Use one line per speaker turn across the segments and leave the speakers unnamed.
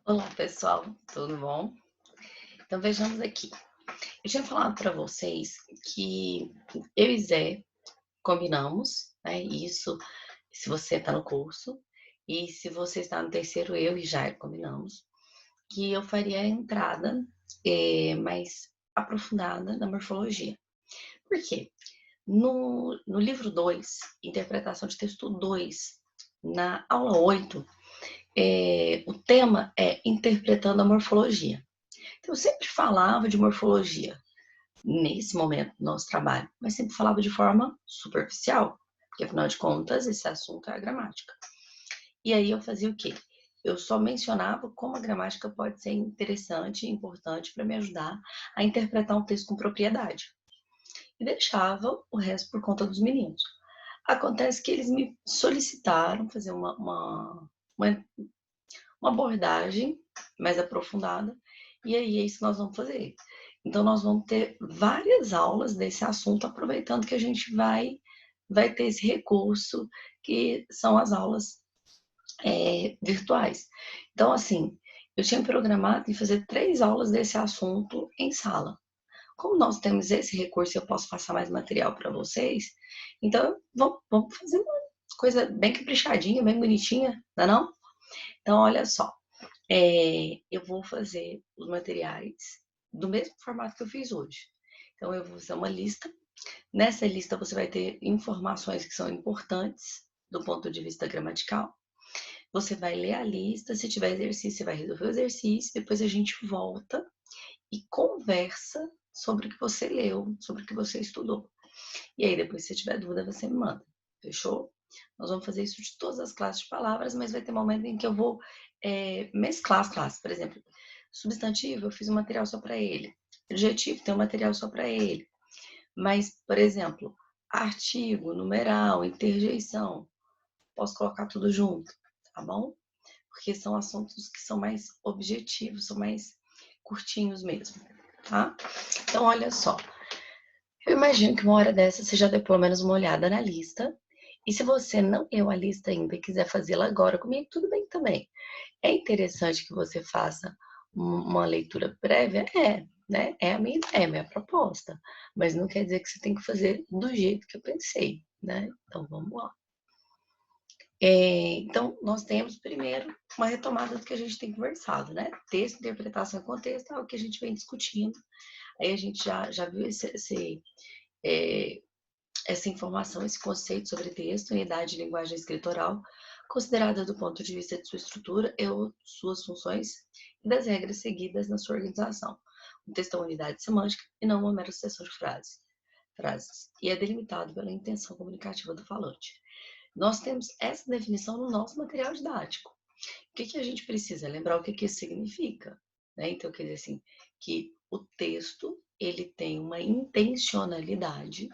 Olá, pessoal, tudo bom? Então vejamos aqui. Eu tinha falado para vocês que eu e Zé combinamos, né? Isso, se você está no curso e se você está no terceiro, eu e Jair combinamos que eu faria a entrada mais aprofundada na morfologia. Por quê? No livro 2, interpretação de texto 2, na aula 8, o tema é interpretando a morfologia. Então, eu sempre falava de morfologia nesse momento do nosso trabalho, mas sempre falava de forma superficial, porque afinal de contas esse assunto é a gramática. E aí eu fazia o quê? Eu só mencionava como a gramática pode ser interessante e importante para me ajudar a interpretar um texto com propriedade. E deixava o resto por conta dos meninos. Acontece que eles me solicitaram fazer uma abordagem mais aprofundada, e aí é isso que nós vamos fazer. Então, nós vamos ter várias aulas desse assunto, aproveitando que a gente vai ter esse recurso, que são as aulas virtuais. Então, assim, eu tinha programado em fazer 3 aulas desse assunto em sala. Como nós temos esse recurso e eu posso passar mais material para vocês, então vamos fazer uma coisa bem caprichadinha, bem bonitinha, não é não? Então, olha só. Eu vou fazer os materiais do mesmo formato que eu fiz hoje. Então, eu vou fazer uma lista. Nessa lista, você vai ter informações que são importantes do ponto de vista gramatical. Você vai ler a lista. Se tiver exercício, você vai resolver o exercício. Depois a gente volta e conversa sobre o que você leu, sobre o que você estudou. E aí, depois, se tiver dúvida, você me manda. Fechou? Nós vamos fazer isso de todas as classes de palavras, mas vai ter momento em que eu vou mesclar as classes. Por exemplo, substantivo, eu fiz um material só para ele. Adjetivo, tem um material só para ele. Mas, por exemplo, artigo, numeral, interjeição, posso colocar tudo junto, tá bom? Porque são assuntos que são mais objetivos, são mais curtinhos mesmo, tá? Então, olha só. Eu imagino que uma hora dessa você já deu pelo menos uma olhada na lista. E se você não leu a lista ainda e quiser fazê-la agora comigo, tudo bem também. É interessante que você faça uma leitura prévia? Né? É a minha proposta. Mas não quer dizer que você tem que fazer do jeito que eu pensei, né? Então vamos lá. Então, nós temos primeiro uma retomada do que a gente tem conversado, né? Texto, interpretação e contexto é o que a gente vem discutindo. Aí a gente já viu essa informação, esse conceito sobre texto, unidade de linguagem escritoral, considerada do ponto de vista de sua estrutura e suas funções e das regras seguidas na sua organização. O texto é uma unidade semântica e não uma mera sucessão de frases, e é delimitado pela intenção comunicativa do falante. Nós temos essa definição no nosso material didático. O que a gente precisa? Lembrar o que isso significa. Né? Então, quer dizer assim, que o texto ele tem uma intencionalidade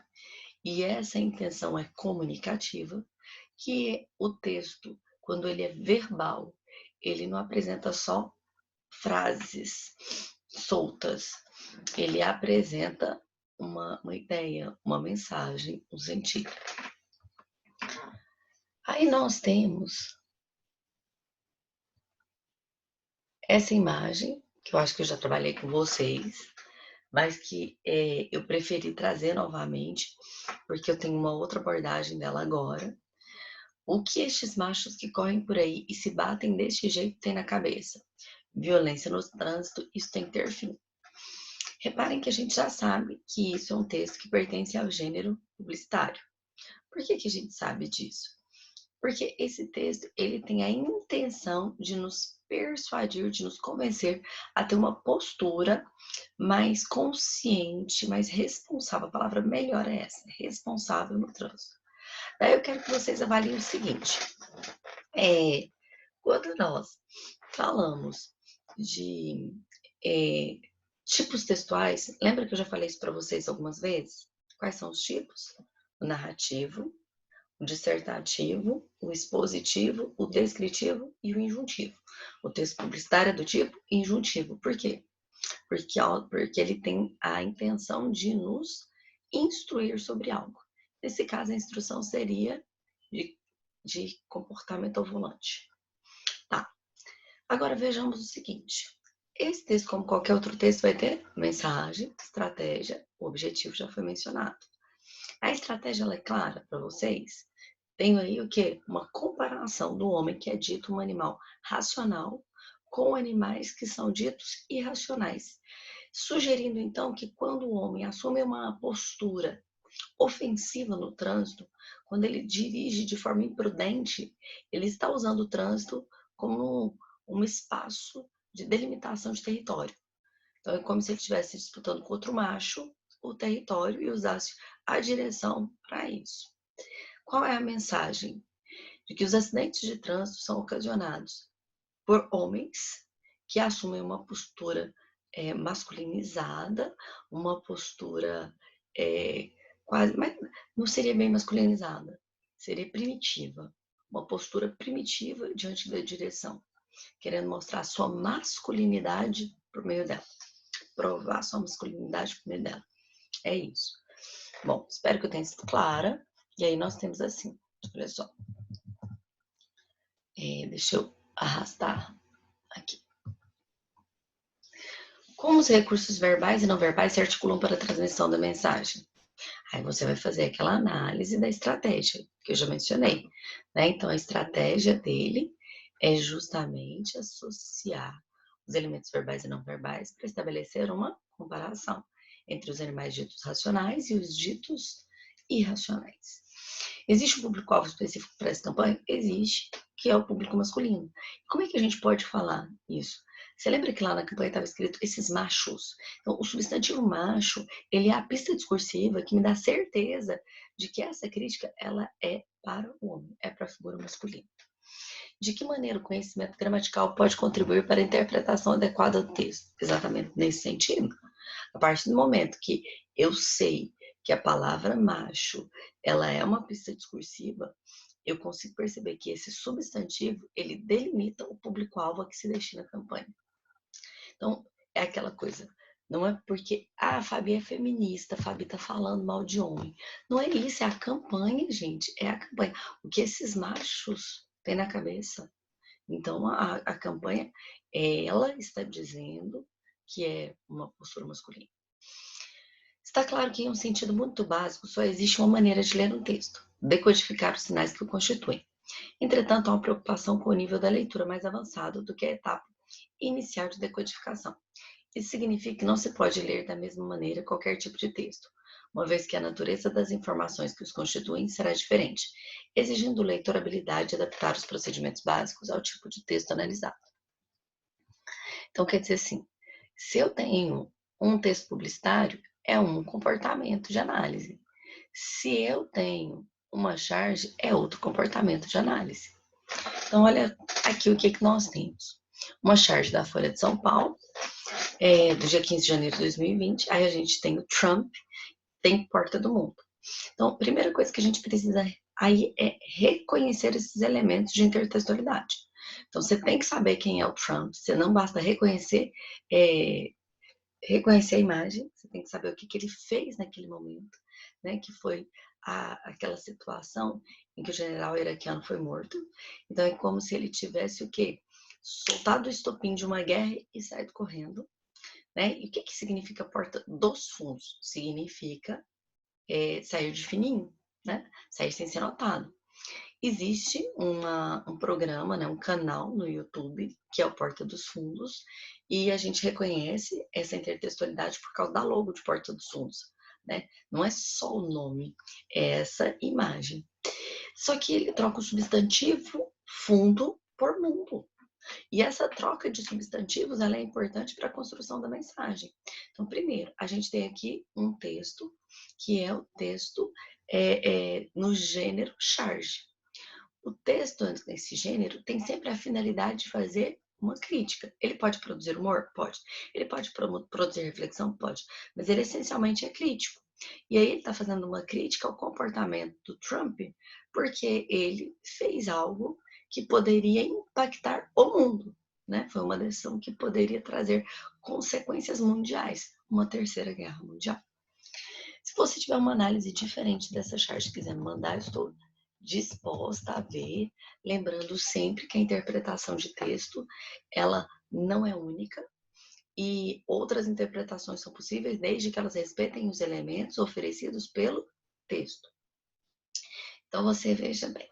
e essa intenção é comunicativa, que o texto, quando ele é verbal, ele não apresenta só frases soltas, ele apresenta uma ideia, uma mensagem, um sentido. Aí nós temos essa imagem, que eu acho que eu já trabalhei com vocês, mas que eu preferi trazer novamente, porque eu tenho uma outra abordagem dela agora. O que estes machos que correm por aí e se batem deste jeito têm na cabeça? Violência no trânsito, isso tem que ter fim. Reparem que a gente já sabe que isso é um texto que pertence ao gênero publicitário. Por que a gente sabe disso? Porque esse texto ele tem a intenção de nos persuadir, de nos convencer a ter uma postura mais consciente, mais responsável. A palavra melhor é essa, responsável no trânsito. Daí eu quero que vocês avaliem o seguinte. Quando nós falamos de tipos textuais, lembra que eu já falei isso para vocês algumas vezes? Quais são os tipos? O narrativo, o dissertativo, o expositivo, o descritivo e o injuntivo. O texto publicitário é do tipo injuntivo. Por quê? Porque ele tem a intenção de nos instruir sobre algo. Nesse caso, a instrução seria de comportamento ao volante. Tá. Agora vejamos o seguinte. Esse texto, como qualquer outro texto, vai ter mensagem, estratégia, o objetivo já foi mencionado. A estratégia ela é clara para vocês? Tenho aí o quê? Uma comparação do homem que é dito um animal racional com animais que são ditos irracionais. Sugerindo então que quando o homem assume uma postura ofensiva no trânsito, quando ele dirige de forma imprudente, ele está usando o trânsito como um espaço de delimitação de território. Então, é como se ele estivesse disputando com outro macho o território e usasse a direção para isso. Qual é a mensagem? De que os acidentes de trânsito são ocasionados por homens que assumem uma postura masculinizada, uma postura quase, mas não seria bem masculinizada, seria primitiva, uma postura primitiva diante da direção, querendo mostrar sua masculinidade por meio dela, provar sua masculinidade por meio dela. É isso. Bom, espero que eu tenha sido clara. E aí nós temos assim, olha só. Deixa eu arrastar aqui. Como os recursos verbais e não verbais se articulam para a transmissão da mensagem? Aí você vai fazer aquela análise da estratégia, que eu já mencionei, né? Então, a estratégia dele é justamente associar os elementos verbais e não verbais para estabelecer uma comparação entre os animais ditos racionais e os ditos irracionais. Existe um público-alvo específico para essa campanha? Existe, que é o público masculino. Como é que a gente pode falar isso? Você lembra que lá na campanha estava escrito esses machos? Então, o substantivo macho, ele é a pista discursiva que me dá certeza de que essa crítica, ela é para o homem, é para a figura masculina. De que maneira o conhecimento gramatical pode contribuir para a interpretação adequada do texto? Exatamente nesse sentido. A partir do momento que eu sei que a palavra macho, ela é uma pista discursiva, eu consigo perceber que esse substantivo, ele delimita o público-alvo a que se destina a campanha. Então, é aquela coisa, não é porque, a Fabi é feminista, a Fabi tá falando mal de homem. Não é isso, é a campanha, gente, é a campanha. O que esses machos têm na cabeça. Então, a campanha, ela está dizendo que é uma postura masculina. Está claro que, em um sentido muito básico, só existe uma maneira de ler um texto: decodificar os sinais que o constituem. Entretanto, há uma preocupação com o nível da leitura mais avançado do que a etapa inicial de decodificação. Isso significa que não se pode ler da mesma maneira qualquer tipo de texto, uma vez que a natureza das informações que os constituem será diferente, exigindo do leitor a habilidade de adaptar os procedimentos básicos ao tipo de texto analisado. Então, quer dizer assim, se eu tenho um texto publicitário, é um comportamento de análise. Se eu tenho uma charge, é outro comportamento de análise. Então, olha aqui o que nós temos. Uma charge da Folha de São Paulo, do dia 15 de janeiro de 2020. Aí a gente tem o Trump, tem Porta do Mundo. Então, a primeira coisa que a gente precisa aí é reconhecer esses elementos de intertextualidade. Então, você tem que saber quem é o Trump, você não basta reconhecer a imagem, você tem que saber o que ele fez naquele momento, né, que foi aquela situação em que o general iraquiano foi morto. Então, é como se ele tivesse o quê? Soltado o estopim de uma guerra e saído correndo. Né? E o que significa Porta dos Fundos? Significa sair de fininho, né? Sair sem ser notado. Existe um programa, né, um canal no YouTube, que é o Porta dos Fundos, e a gente reconhece essa intertextualidade por causa da logo de Porta dos Fundos. Né? Não é só o nome, é essa imagem. Só que ele troca o substantivo fundo por mundo. E essa troca de substantivos ela é importante para a construção da mensagem. Então, primeiro, a gente tem aqui um texto, que é o texto no gênero charge. O texto nesse gênero tem sempre a finalidade de fazer uma crítica. Ele pode produzir humor? Pode. Ele pode produzir reflexão? Pode. Mas ele essencialmente é crítico. E aí ele está fazendo uma crítica ao comportamento do Trump, porque ele fez algo que poderia impactar o mundo. Né? Foi uma decisão que poderia trazer consequências mundiais, uma terceira guerra mundial. Se você tiver uma análise diferente dessa charge, quiser me mandar, eu estou disposta a ver, lembrando sempre que a interpretação de texto, ela não é única e outras interpretações são possíveis desde que elas respeitem os elementos oferecidos pelo texto. Então você veja bem,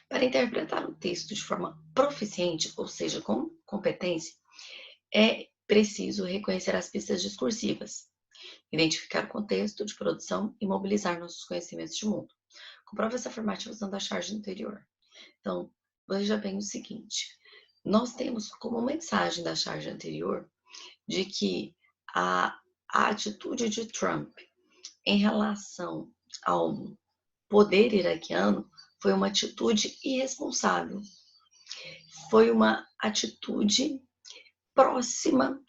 para interpretar o texto de forma proficiente, ou seja, com competência, é preciso reconhecer as pistas discursivas, identificar o contexto de produção e mobilizar nossos conhecimentos de mundo. Comprove essa afirmativa usando a charge anterior. Então, veja bem o seguinte, nós temos como mensagem da charge anterior de que a atitude de Trump em relação ao poder iraquiano foi uma atitude irresponsável, foi uma atitude próxima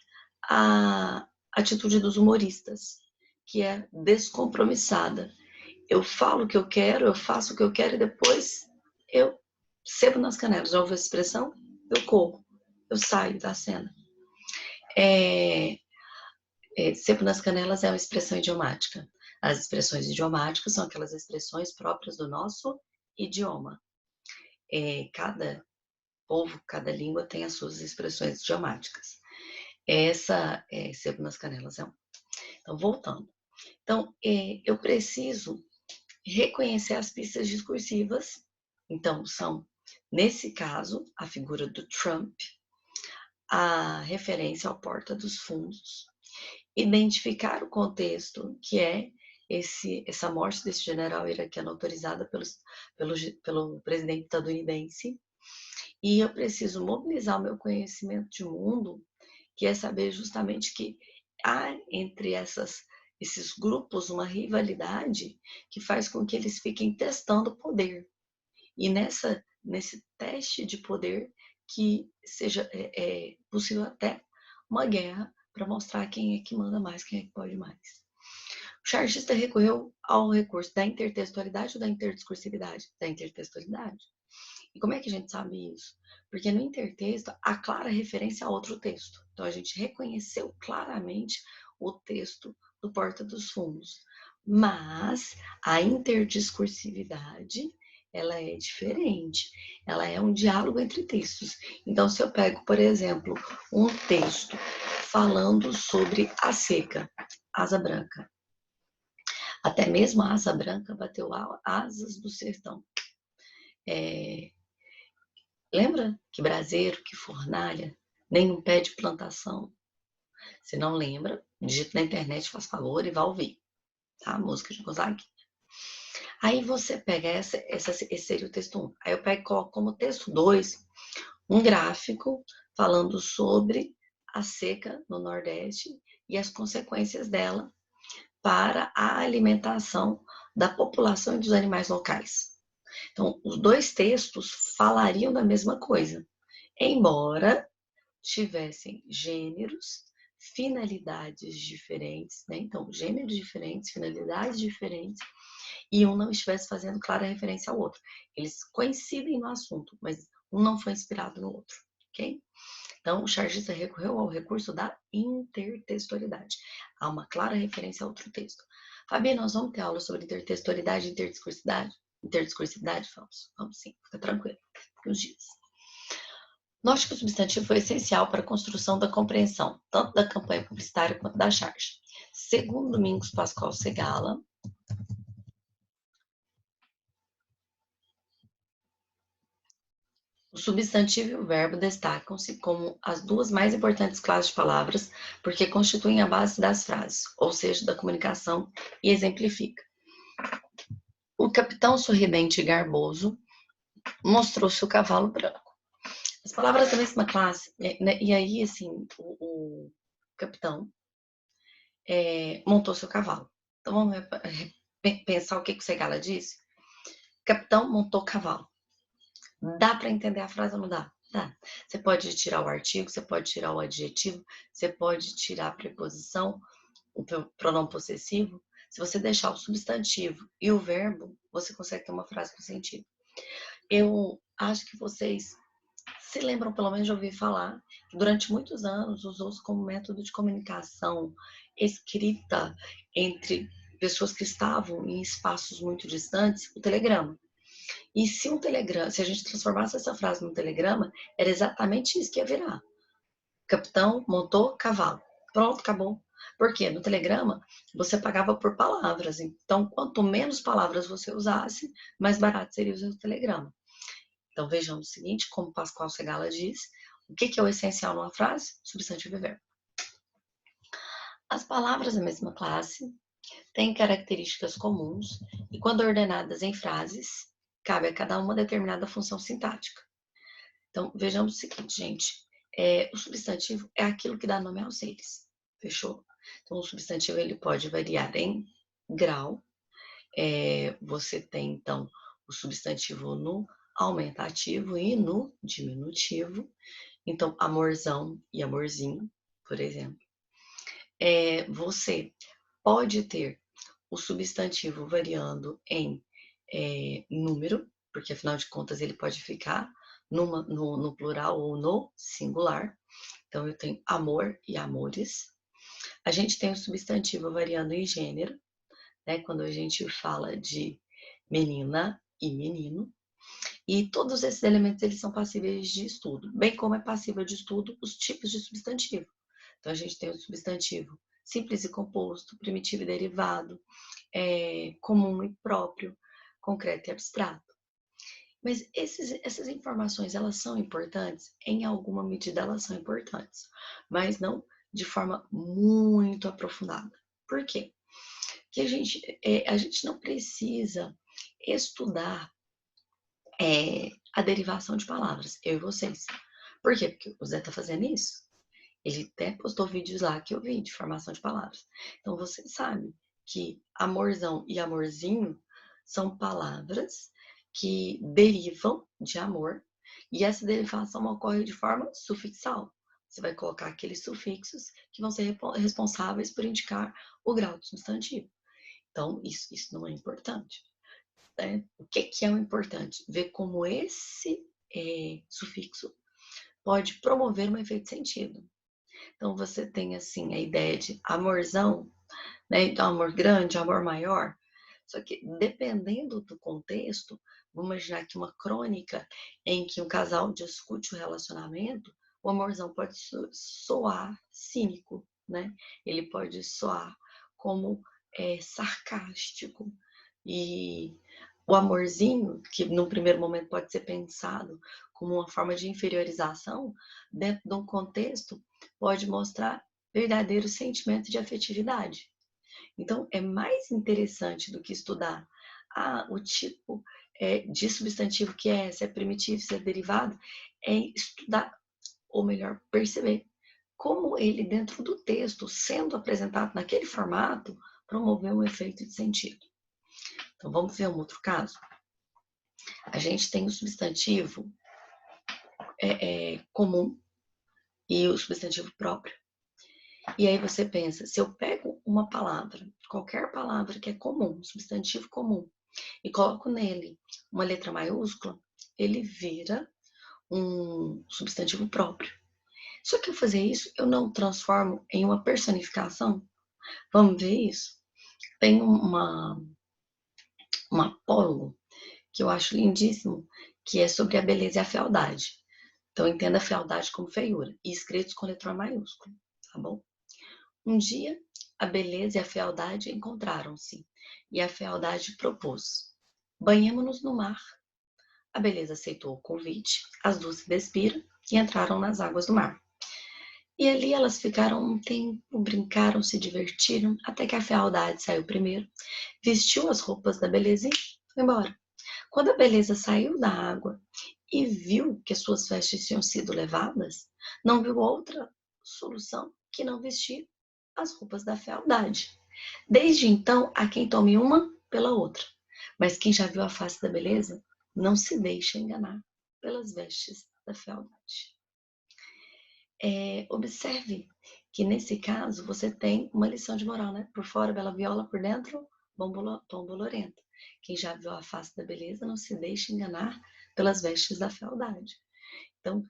à atitude dos humoristas, que é descompromissada. Eu falo o que eu quero, eu faço o que eu quero e depois eu sebo nas canelas. Já ouviu essa expressão? Eu corro, eu saio da cena. Sebo nas canelas é uma expressão idiomática. As expressões idiomáticas são aquelas expressões próprias do nosso idioma. Cada povo, cada língua tem as suas expressões idiomáticas. Essa, sebo nas canelas é uma. Então, voltando. Então, eu preciso reconhecer as pistas discursivas. Então, são, nesse caso, a figura do Trump, a referência ao Porta dos Fundos, identificar o contexto que é essa morte desse general iraquiano autorizada pelo presidente estadunidense, e eu preciso mobilizar o meu conhecimento de mundo, que é saber justamente que há entre esses grupos uma rivalidade que faz com que eles fiquem testando poder. E nesse teste de poder que seja possível até uma guerra para mostrar quem é que manda mais, quem é que pode mais. O chargista recorreu ao recurso da intertextualidade ou da interdiscursividade? Da intertextualidade. E como é que a gente sabe isso? Porque no intertexto há clara referência a outro texto. Então a gente reconheceu claramente o texto do Porta dos Fundos. Mas a interdiscursividade, ela é diferente. Ela é um diálogo entre textos. Então se eu pego, por exemplo, um texto falando sobre a seca, asa branca. Até mesmo a asa branca bateu asas do sertão. Lembra que braseiro, que fornalha, nem um pé de plantação? Se não lembra, digita na internet, faz favor e vá ouvir, tá? A música de Gonzaga. Aí você pega esse seria o texto 1. Aí eu pego e coloco como texto 2 um gráfico falando sobre a seca no Nordeste e as consequências dela para a alimentação da população e dos animais locais. Então, os dois textos falariam da mesma coisa, embora tivessem gêneros, finalidades diferentes, né? Então, gêneros diferentes, finalidades diferentes, e um não estivesse fazendo clara referência ao outro. Eles coincidem no assunto, mas um não foi inspirado no outro, ok? Então, o chargista recorreu ao recurso da intertextualidade. Há uma clara referência a outro texto. Fabi, nós vamos ter aula sobre intertextualidade e interdiscursividade? Interdiscursividade? Vamos sim, fica tranquilo, uns dias. Note que o substantivo foi essencial para a construção da compreensão, tanto da campanha publicitária quanto da charge. Segundo Domingos Pascoal Segala, o substantivo e o verbo destacam-se como as duas mais importantes classes de palavras, porque constituem a base das frases, ou seja, da comunicação, e exemplifica. O capitão sorridente e garboso mostrou-se o cavalo branco. As palavras da mesma classe, né? E aí, assim, o capitão montou seu cavalo. Então, vamos pensar o que o Segala disse? Capitão montou cavalo. Dá para entender a frase ou não dá? Dá. Você pode tirar o artigo, você pode tirar o adjetivo, você pode tirar a preposição, o pronome possessivo. Se você deixar o substantivo e o verbo, você consegue ter uma frase com sentido. Eu acho que vocês se lembram, pelo menos, de ouvir falar, que durante muitos anos usou-se como método de comunicação escrita entre pessoas que estavam em espaços muito distantes, o telegrama. E se um telegrama, se a gente transformasse essa frase num telegrama, era exatamente isso que ia virar. Capitão montou cavalo. Pronto, acabou. Porque no telegrama você pagava por palavras. Então, quanto menos palavras você usasse, mais barato seria o seu telegrama. Então, vejamos o seguinte, como Pascoal Segala diz, o que é o essencial numa frase? Substantivo e verbo. As palavras da mesma classe têm características comuns e, quando ordenadas em frases, cabe a cada uma determinada função sintática. Então, vejamos o seguinte, gente. O substantivo é aquilo que dá nome aos seres. Fechou? Então, o substantivo ele pode variar em grau. Você tem, então, o substantivo no aumentativo e no diminutivo. Então, amorzão e amorzinho, por exemplo. Você pode ter o substantivo variando em número, porque afinal de contas ele pode ficar no plural ou no singular. Então, eu tenho amor e amores. A gente tem o substantivo variando em gênero, né? Quando a gente fala de menina e menino. E todos esses elementos eles são passíveis de estudo, bem como é passível de estudo os tipos de substantivo. Então, a gente tem o substantivo simples e composto, primitivo e derivado, comum e próprio, concreto e abstrato. Mas essas informações, elas são importantes? Em alguma medida, elas são importantes, mas não de forma muito aprofundada. Por quê? Porque a gente não precisa estudar a derivação de palavras, eu e vocês. Por quê? Porque o Zé está fazendo isso. Ele até postou vídeos lá que eu vi de formação de palavras. Então, você sabe que amorzão e amorzinho são palavras que derivam de amor e essa derivação ocorre de forma sufixal. Você vai colocar aqueles sufixos que vão ser responsáveis por indicar o grau do substantivo. Então, isso não é importante. Né? O que é o importante? Ver como esse sufixo pode promover um efeito de sentido. Então, você tem, assim, a ideia de amorzão, né? Então, amor grande, amor maior. Só que, dependendo do contexto, vamos imaginar que uma crônica em que um casal discute o relacionamento, o amorzão pode soar cínico, né? Ele pode soar como sarcástico. E o amorzinho, que num primeiro momento pode ser pensado como uma forma de inferiorização, dentro de um contexto, pode mostrar verdadeiro sentimento de afetividade. Então, é mais interessante do que estudar o tipo de substantivo que se é primitivo, se é derivado, é estudar, ou melhor, perceber como ele, dentro do texto, sendo apresentado naquele formato, promoveu um efeito de sentido. Então, vamos ver um outro caso? A gente tem o substantivo comum e o substantivo próprio. E aí você pensa, se eu pego uma palavra, qualquer palavra que é comum, substantivo comum, e coloco nele uma letra maiúscula, ele vira um substantivo próprio. Só que ao fazer isso, eu não transformo em uma personificação? Vamos ver isso? Tem um apólogo que eu acho lindíssimo, que é sobre a beleza e a fealdade. Então, entenda a fealdade como feiura, e escritos com letra maiúscula, tá bom? Um dia, a beleza e a fealdade encontraram-se, e a fealdade propôs: banhemo-nos no mar. A beleza aceitou o convite, as duas se despiram e entraram nas águas do mar. E ali elas ficaram um tempo, brincaram, se divertiram, até que a fealdade saiu primeiro, vestiu as roupas da beleza e foi embora. Quando a beleza saiu da água e viu que as suas vestes tinham sido levadas, não viu outra solução que não vestir as roupas da fealdade. Desde então, há quem tome uma pela outra, mas quem já viu a face da beleza não se deixa enganar pelas vestes da fealdade. Observe que nesse caso você tem uma lição de moral, né? Por fora, bela viola, por dentro, tom bolorento. Quem já viu a face da beleza não se deixa enganar pelas vestes da fealdade. Então,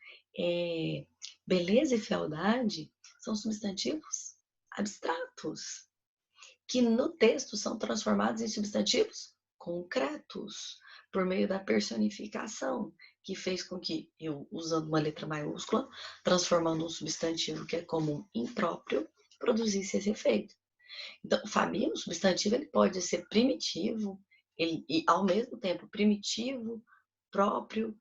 beleza e fealdade são substantivos abstratos, que no texto são transformados em substantivos concretos, por meio da personificação, que fez com que eu, usando uma letra maiúscula, transformando um substantivo que é comum em próprio, produzisse esse efeito. Então, Fabinho, o substantivo, ele pode ser primitivo, e ao mesmo tempo primitivo, próprio,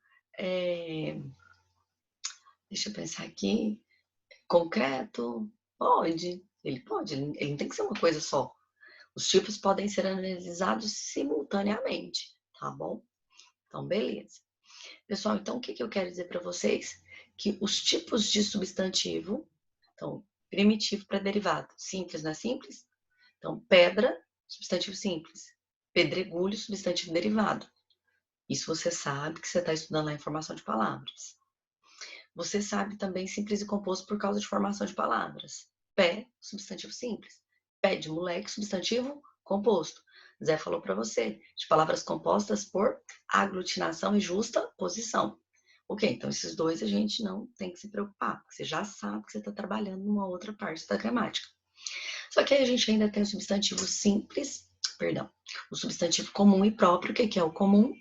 deixa eu pensar aqui, concreto, ele não tem que ser uma coisa só. Os tipos podem ser analisados simultaneamente, tá bom? Então, beleza. Pessoal, então o que eu quero dizer para vocês? Que os tipos de substantivo, então, primitivo para derivado, simples, não é simples? Então, pedra, substantivo simples. Pedregulho, substantivo derivado. Isso você sabe que você está estudando lá em formação de palavras. Você sabe também simples e composto por causa de formação de palavras. Pé, substantivo simples. Pé de moleque, substantivo composto. Zé falou para você, de palavras compostas por aglutinação e justa posição. Ok, então esses dois a gente não tem que se preocupar, porque você já sabe que você está trabalhando numa outra parte da gramática. Só que aí a gente ainda tem o substantivo simples, perdão, o substantivo comum e próprio. O que é o comum?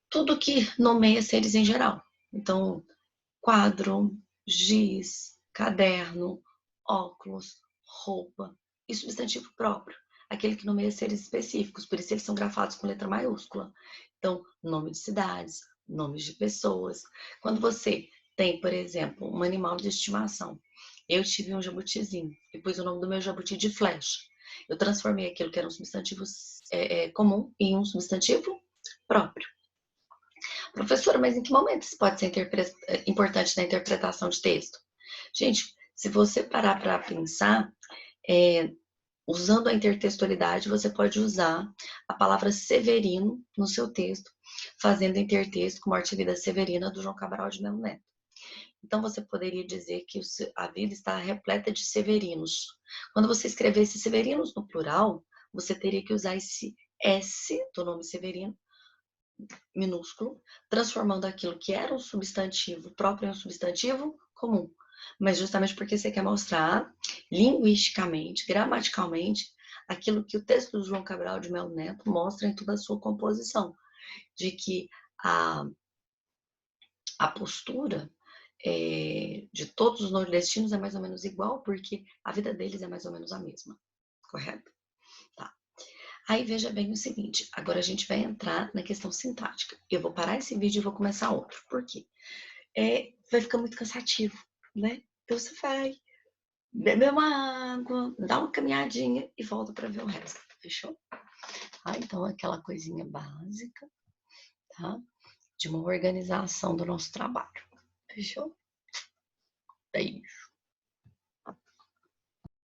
Tudo que nomeia seres em geral. Então, quadro, giz, caderno, óculos, roupa e substantivo próprio, aquele que nomeia seres específicos, por isso eles são grafados com letra maiúscula. Então, nome de cidades, nomes de pessoas. Quando você tem, por exemplo, um animal de estimação, eu tive um jabutizinho e pus o nome do meu jabuti de Flecha. Eu transformei aquilo que era um substantivo comum em um substantivo próprio. Professora, mas em que momento isso pode ser importante na interpretação de texto? Gente, se você parar para pensar, usando a intertextualidade, você pode usar a palavra Severino no seu texto, fazendo intertexto com Morte e Vida Severina, do João Cabral de Melo Neto. Então, você poderia dizer que a vida está repleta de severinos. Quando você escrevesse severinos no plural, você teria que usar esse S do nome Severino minúsculo, transformando aquilo que era um substantivo próprio em um substantivo comum. Mas justamente porque você quer mostrar linguisticamente, gramaticalmente, aquilo que o texto do João Cabral de Melo Neto mostra em toda a sua composição, de que a postura de todos os nordestinos é mais ou menos igual, porque a vida deles é mais ou menos a mesma, correto? Tá. Aí veja bem o seguinte, agora a gente vai entrar na questão sintática. Eu vou parar esse vídeo e vou começar outro. Por quê? Vai ficar muito cansativo, né? Então você vai beber uma água, dá uma caminhadinha e volta para ver o resto, fechou? Então aquela coisinha básica, tá? De uma organização do nosso trabalho, fechou? Beijo.